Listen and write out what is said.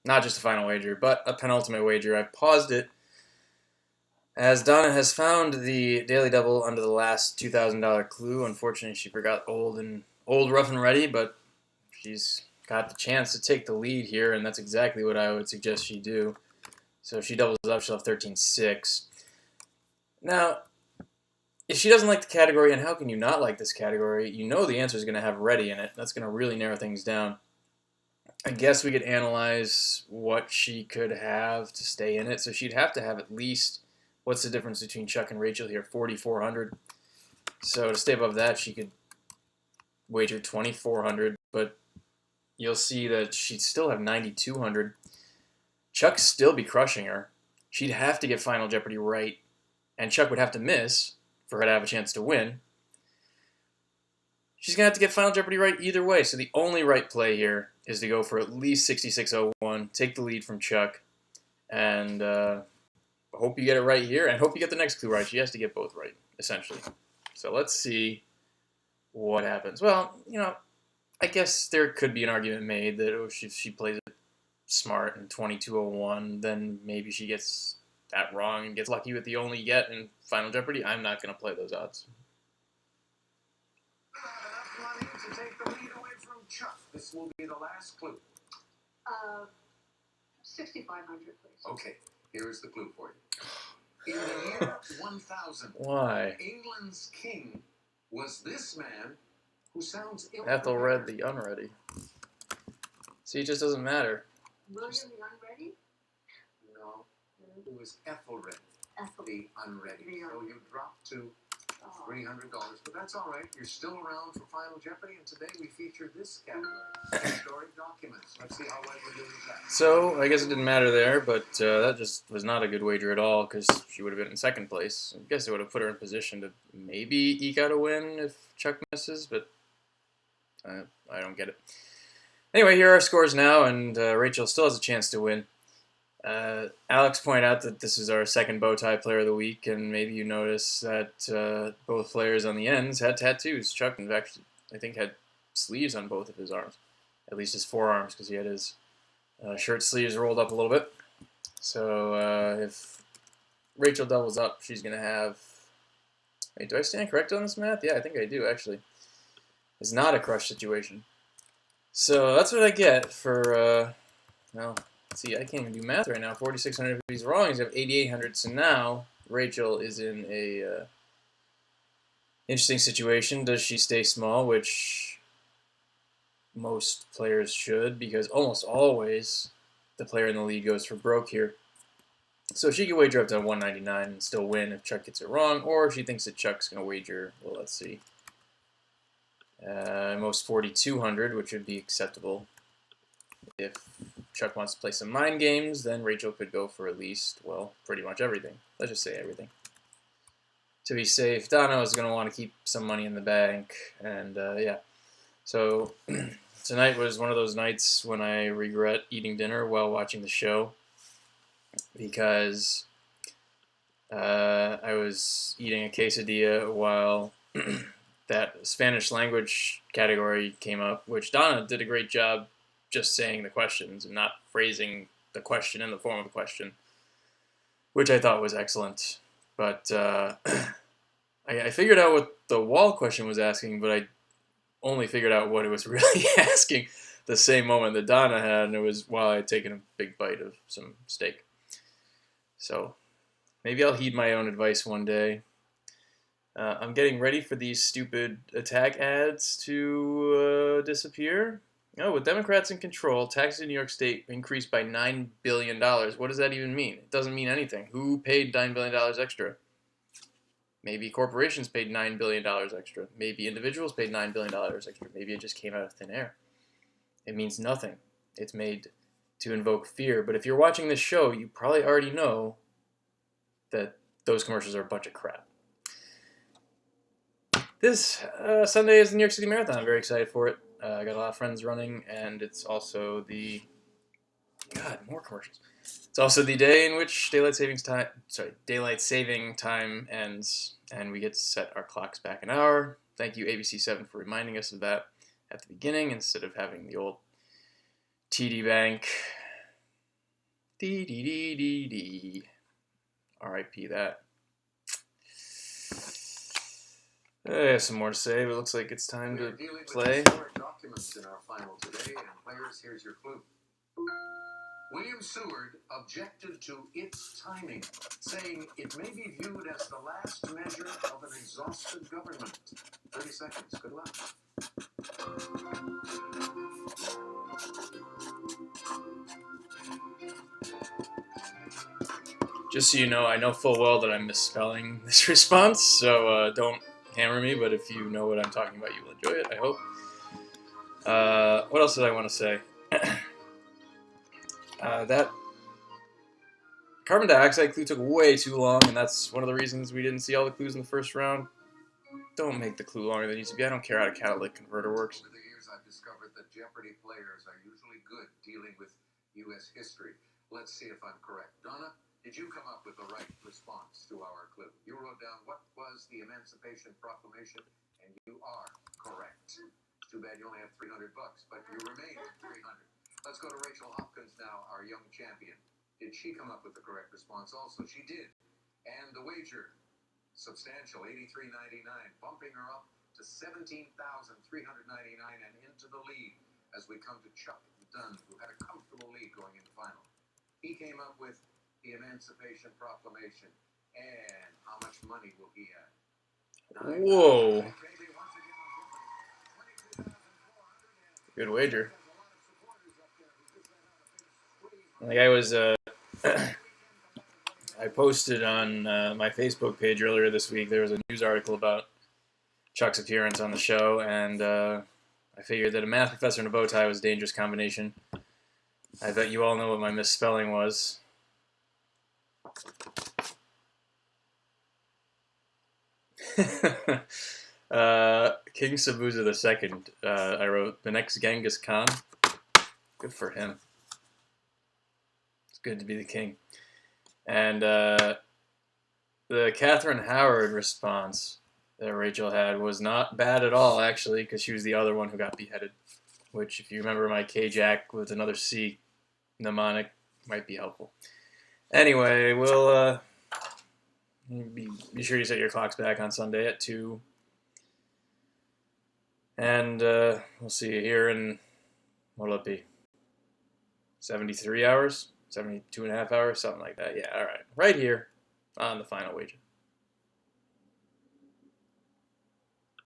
not just a final wager, but a penultimate wager. I've paused it as Donna has found the Daily Double under the last $2,000 clue. Unfortunately, she forgot old, rough, and ready, but she's got the chance to take the lead here, and that's exactly what I would suggest she do. So if she doubles up, she'll have 13-6. Now, if she doesn't like the category, and how can you not like this category, you know the answer is going to have ready in it. That's going to really narrow things down. I guess we could analyze what she could have to stay in it. So she'd have to have at least, what's the difference between Chuck and Rachel here? 4,400. So to stay above that, she could wager 2,400, but you'll see that she'd still have 9,200. Chuck'd still be crushing her. She'd have to get Final Jeopardy right, and Chuck would have to miss for her to have a chance to win. She's going to have to get Final Jeopardy right either way, so the only right play here is to go for at least 66.01, take the lead from Chuck, and hope you get it right here, and hope you get the next clue right. She has to get both right, essentially. So let's see what happens. Well, I guess there could be an argument made that if she plays it smart in 22.01, then maybe she gets that wrong and gets lucky with the only get in Final Jeopardy. I'm not going to play those odds. Enough money to take the lead away from Chuck. This will be the last clue. 6,500, please. Okay, here's the clue for you. In the year 1000, Why? England's king was this man who sounds Ethelred the Unready. See, it just doesn't matter. William the Unready? No, it was Ethelred the Unready. So you dropped to $300, but that's all right. You're still around for Final Jeopardy, and today we feature this category, historic documents. Let's see how well we're doing with that. So, I guess it didn't matter there, but that just was not a good wager at all, because she would have been in second place. I guess it would have put her in position to maybe eke out a win if Chuck misses, but I don't get it. Anyway, here are our scores now, and Rachel still has a chance to win. Alex pointed out that this is our second bow tie player of the week, and maybe you notice that both players on the ends had tattoos. Chuck, in fact, I think had sleeves on both of his arms, at least his forearms, because he had his shirt sleeves rolled up a little bit. So if Rachel doubles up, she's going to have... Wait, do I stand correct on this math? Yeah, I think I do, actually. It's not a crush situation. So that's what I get for, well... See, I can't even do math right now. 4,600 if he's wrong, he's have 8,800. So now Rachel is in a interesting situation. Does she stay small, which most players should, because almost always the player in the lead goes for broke here. So she can wager up to 199 and still win if Chuck gets it wrong, or if she thinks that Chuck's going to wager, well, let's see, most 4,200, which would be acceptable. If Chuck wants to play some mind games, then Rachel could go for at least, well, pretty much everything. Let's just say everything. To be safe, Donna is going to want to keep some money in the bank, and yeah. So tonight was one of those nights when I regret eating dinner while watching the show, because I was eating a quesadilla while that Spanish language category came up, which Donna did a great job just saying the questions and not phrasing the question in the form of a question, which I thought was excellent. But I figured out what the wall question was asking, but I only figured out what it was really asking the same moment that Donna had, and it was while I had taken a big bite of some steak. So maybe I'll heed my own advice one day. I'm getting ready for these stupid attack ads to disappear. No, with Democrats in control, taxes in New York State increased by $9 billion. What does that even mean? It doesn't mean anything. Who paid $9 billion extra? Maybe corporations paid $9 billion extra. Maybe individuals paid $9 billion extra. Maybe it just came out of thin air. It means nothing. It's made to invoke fear. But if you're watching this show, you probably already know that those commercials are a bunch of crap. This Sunday is the New York City Marathon. I'm very excited for it. I got a lot of friends running, and it's also the... God, more commercials. It's also the day in which daylight saving time ends, and we get to set our clocks back an hour. Thank you, ABC7, for reminding us of that at the beginning instead of having the old TD Bank Dee dee dee dee dee. R.I.P. that. I have some more to say, but it looks like it's time to play. Documents in our final today, and players, here's your clue. William Seward objected to its timing, saying it may be viewed as the last measure of an exhausted government. 30 seconds. Good luck. Just so you know, I know full well that I'm misspelling this response, so don't hammer me, but if you know what I'm talking about, you will enjoy it, I hope. What else did I want to say? That carbon dioxide clue took way too long, and that's one of the reasons we didn't see all the clues in the first round. Don't make the clue longer than it needs to be. I don't care how a catalytic converter works. Over the years, I've discovered that Jeopardy players are usually good dealing with U.S. history. Let's see if I'm correct. Donna, did you come up with the right response to our clue? You wrote down what was the Emancipation Proclamation, and you are correct. It's too bad you only have $300, but you remain at 300. Let's go to Rachel Hopkins now, our young champion. Did she come up with the correct response? Also, she did. And the wager, substantial, $83.99, bumping her up to $17,399 and into the lead as we come to Chuck Dunn, who had a comfortable lead going into final. He came up with the Emancipation Proclamation. And how much money will he have? Whoa. Good wager. Like I was, I posted on my Facebook page earlier this week, there was a news article about Chuck's appearance on the show, and I figured that a math professor in a bow tie was a dangerous combination. I bet you all know what my misspelling was. King Sabuza II. I wrote the next Genghis Khan. Good for him. It's good to be the king. And the Catherine Howard response that Rachel had was not bad at all, actually, because she was the other one who got beheaded. Which, if you remember my K-Jack with another C mnemonic, might be helpful. Anyway, we'll be sure you set your clocks back on Sunday at 2. And we'll see you here in, what'll it be? 73 hours? 72 and a half hours? Something like that. Yeah, all right. Right here on the Final Wager.